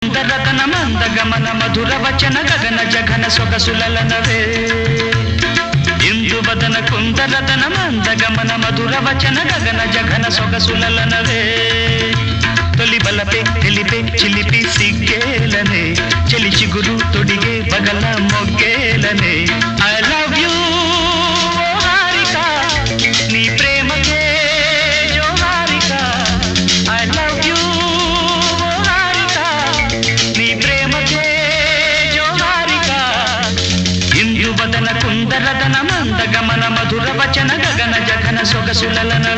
సుందరతన మందగమన మధుర వచన గగన జఘన సొగసులలనవే ఇందువదన కుందరతన మందగమన మధుర వచన గగన జఘన సొగసులలనవే తొలి బలపే తెలిపే చిలిపి సిగ్గేలనే చెలి చిగురు తొడిగే బగల మొగ్గేలనే ఐ లవ్ యూ హారిక నీ ప్రేమకే జోహారిక ఐ లవ్ యూ హారిక నీ ప్రేమకే జోహారిక ఇందువదన కుందరదన మందగమన మధుర వచన గగన జఘన సొగసులలనవే